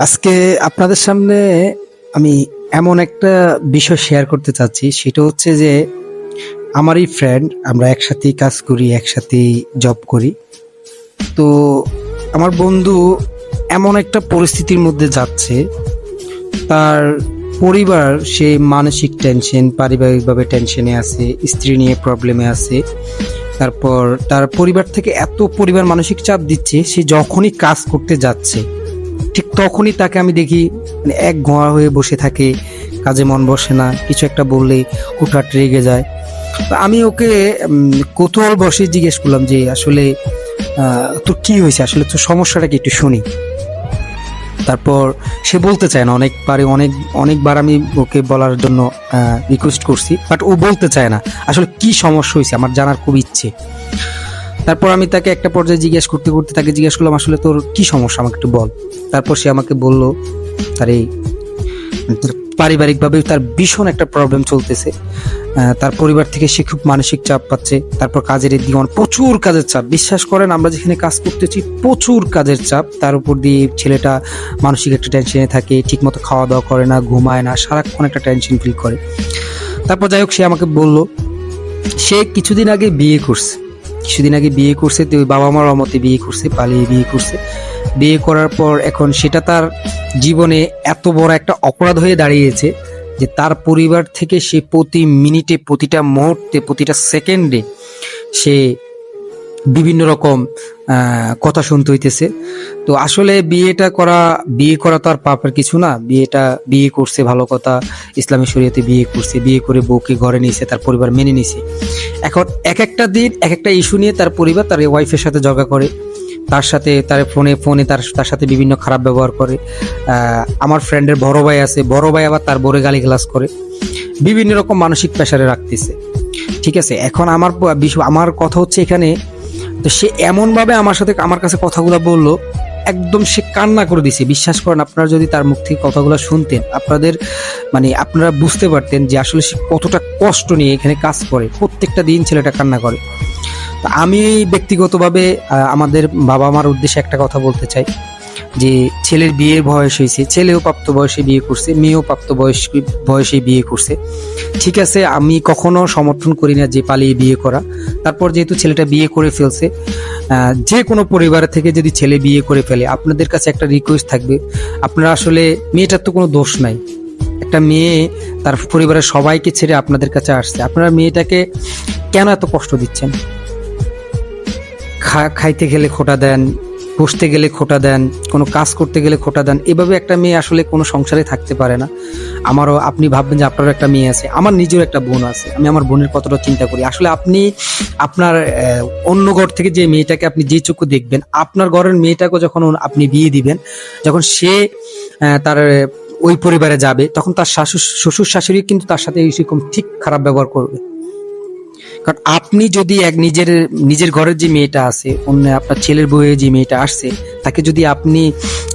আজকে আপনাদের সামনে আমি এমন একটা বিষয় শেয়ার করতে চাচ্ছি, সেটা হচ্ছে যে আমারই ফ্রেন্ড, আমরা একসাথেই কাজ করি, একসাথেই জব করি। তো আমার বন্ধু এমন একটা পরিস্থিতির মধ্যে যাচ্ছে, তার পরিবার, সে মানসিক টেনশন, পারিবারিকভাবে টেনশনে আছে, স্ত্রী নিয়ে প্রবলেমে আছে। তারপর তার পরিবার থেকে এত পরিবার মানসিক চাপ দিচ্ছে, সে যখনই কাজ করতে যাচ্ছে ঠিক তখনই তাকে আমি দেখি মানে এক ঘোড়া হয়ে বসে থাকে, কাজে মন বসে না, কিছু একটা বললে হুটহাট রেগে যায়। তো আমি ওকে কৌতূহল বসে জিজ্ঞেস করলাম যে আসলে তোর কি হয়েছে, আসলে তোর সমস্যাটা কি, একটু শুনি। তারপর সে বলতে চায় না, অনেকবার আমি ওকে বলার জন্য রিকোয়েস্ট করছি, বাট ও বলতে চায় না আসলে কি সমস্যা হয়েছে, আমার জানার খুব ইচ্ছে। তারপর আমি তাকে একটা পর্যায়ে জিজ্ঞেস করতে করতে তাকে জিজ্ঞেস করলাম আসলে তোর কি সমস্যা, আমাকে একটু বল। তারপর সে আমাকে বলল তার এই পারিবারিকভাবে তার ভীষণ একটা প্রবলেম চলতেছে। তার পরিবার থেকে সে খুব মানসিক চাপ পাচ্ছে। তারপর কাজের দিকে প্রচুর কাজের চাপ, বিশ্বাস করেন আমরা যেখানে কাজ করতেছি প্রচুর কাজের চাপ, তার উপর দিয়ে ছেলেটা মানসিক একটা টেনশনে থাকে, ঠিকমতো খাওয়া দাওয়া করে না, ঘুমায় না, সারাক্ষণ একটা টেনশন ফিল করে। তারপর যাই হোক, সে আমাকে বলল সে কিছুদিন আগে বিয়ে করছে, তো ওই বাবা মার অমতে বিয়ে করছে, পালিয়ে বিয়ে করছে। বিয়ে করার পর এখন সেটা তার জীবনে এত বড় একটা অপরাধ হয়ে দাঁড়িয়েছে যে তার পরিবার থেকে সে প্রতি মিনিটে, প্রতিটা মুহূর্তে, প্রতিটা সেকেন্ডে সে বিভিন্ন রকম কথা শুনতে হইতেছে। তো আসলে বিয়ে করা তো আর পাপের কিছু না। বিয়ে করছে, ভালো কথা, ইসলামী শরীয়তে বিয়ে করছে, বিয়ে করে বউকে ঘরে নিয়েছে, তার পরিবার মেনে নিছে। এখন এক একটা দিন এক একটা ইস্যু নিয়ে তার পরিবার তার ওয়াইফের সাথে ঝগড়া করে, তার সাথে তার ফোনে তার সাথে বিভিন্ন খারাপ ব্যবহার করে। আমার ফ্রেন্ডের বড় ভাই আছে, বড় ভাই আবার তার বড় গালিগালাজ করে, বিভিন্ন রকম মানসিক প্রেসারে রাখতেছে। ঠিক আছে, এখন আমার কথা হচ্ছে এখানে, তো সে এমন ভাবে আমার কাছে কথাগুলো বললো, একদম সে কান্না করে দিছে। বিশ্বাস করেন, আপনারা যদি তার মুখ থেকে কথাগুলো শুনতেন, আপনারা বুঝতে পারতেন যে আসলে সে কতটা কষ্ট নিয়ে এখানে কাজ করে। প্রত্যেকটা দিন ছেলেটা কান্না করে। তো আমি ব্যক্তিগতভাবে আমাদের বাবা মার উদ্দেশ্যে একটা কথা বলতে চাই যে ছেলের বিয়ের বয়স হয়েছে, ছেলেও প্রাপ্ত বয়সে বিয়ে করছে, মেয়েও প্রাপ্ত বয়সে বিয়ে করছে। ঠিক আছে, আমি কখনো সমর্থন করি না যে পালিয়ে বিয়ে করা। তারপর যেহেতু ছেলেটা বিয়ে করে ফেলছে, যে কোনো পরিবার থেকে যদি ছেলে বিয়ে করে ফেলে, আপনাদের কাছে একটা রিকোয়েস্ট থাকবে, আপনারা আসলে, মেয়েটার তো কোনো দোষ নাই, একটা মেয়ে তার পরিবারের সবাইকে ছেড়ে আপনাদের কাছে আসছে, আপনারা মেয়েটাকে কেন এত কষ্ট দিচ্ছেন? খাইতে গেলে খোটা দেন, বসতে গেলে খোটা দেন, কোনো কাজ করতে গেলে খোটা দেন। এভাবে একটা মেয়ে আসলে কোনো সংসারে থাকতে পারে না। আমারও, আপনি ভাববেন যে আপনারও একটা মেয়ে আছে, আমার নিজের একটা বোন আছে, আমি আমার বোনের কতটা চিন্তা করি। আসলে আপনি আপনার অন্য ঘর থেকে যে মেয়েটাকে আপনি যে চোখে দেখবেন, আপনার ঘরের মেয়েটাকে যখন আপনি বিয়ে দিবেন, যখন সে তার ওই পরিবারে যাবে, তখন তার শ্বশুর শাশুড়ি কিন্তু তার সাথে এরকম ঠিক খারাপ ব্যবহার করবে। কারণ আপনি যদি নিজের ঘরের যে মেয়েটা আছে, অন্য আপনার ছেলের বউয়ে যে মেয়েটা আসছে, তাকে যদি আপনি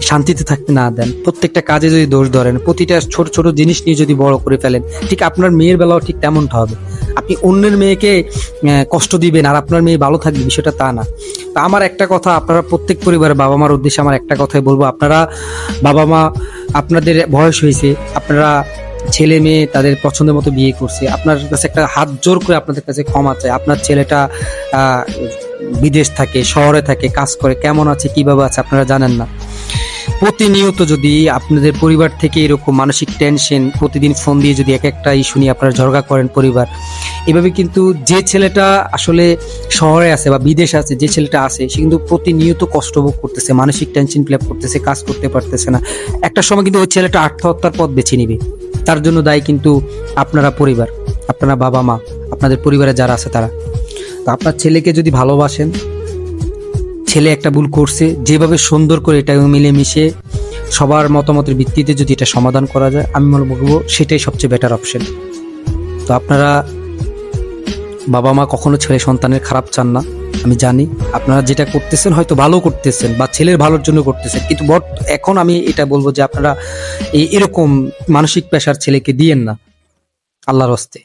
শান্তিতে থাকতে না দেন, প্রত্যেকটা কাজে যদি দোষ ধরেন, প্রতিটা ছোট ছোট জিনিস নিয়ে যদি বড় করে ফেলেন, ঠিক আপনার মেয়ের বেলাও ঠিক তেমনটা হবে। আপনি অন্যের মেয়েকে কষ্ট দিবেন আর আপনার মেয়ে ভালো থাকবে, বিষয়টা তা না। তা আমার একটা কথা, আপনারা প্রত্যেক পরিবারের বাবা মার উদ্দেশ্যে আমার একটা কথাই বলবো, আপনারা বাবা মা, আপনাদের বয়স হয়েছে, আপনারা ছেলে মেয়ে তাদের পছন্দের মতো বিয়ে করছে, আপনার কাছে একটা হাত জোর করে আপনাদের কাছে ক্ষমা চাই। আপনার ছেলেটা বিদেশ থাকে, শহরে থাকে, কাজ করে, কেমন আছে, কিভাবে আছে আপনারা জানেন না। প্রতিনিয়ত যদি আপনাদের পরিবার থেকে এরকম মানসিক টেনশন, প্রতিদিন ফোন দিয়ে যদি এক একটা ইস্যু নিয়ে আপনারা ঝগড়া করেন পরিবার, এভাবে কিন্তু যে ছেলেটা আসলে শহরে আছে বা বিদেশে আছে, যে ছেলেটা আছে, সে কিন্তু প্রতিনিয়ত কষ্ট ভোগ করতেছে, মানসিক টেনশন ফিল আপ করতেছে, কাজ করতে পারতেছে না। একটা সময় কিন্তু ওই ছেলেটা আত্মহত্যার পথ বেছে নিবে। তার জন্য দায়ী কিন্তু আপনারা পরিবার, আপনারা বাবা মা, আপনাদের পরিবারে যারা আছে তারা। তো আপনার ছেলেকে যদি ভালোবাসেন, ছেলে একটা ভুল করছে, যেভাবে সুন্দর করে এটা মিলেমিশে সবার মতামতের ভিত্তিতে যদি এটা সমাধান করা যায়, আমি মনে করবো সেটাই সবচেয়ে বেটার অপশন। তো আপনারা বাবা মা কখনো ছেলে সন্তানের খারাপ চান না, আমি জানি। আপনারা যেটা করতেছেন হয়তো ভালো করতেছেন বা ছেলের ভালোর জন্য করতেছেন, কিন্তু এখন আমি এটা বলবো যে আপনারা এরকম মানসিক প্রেশার ছেলেকে দিয়েন না, আল্লাহর হস্তে।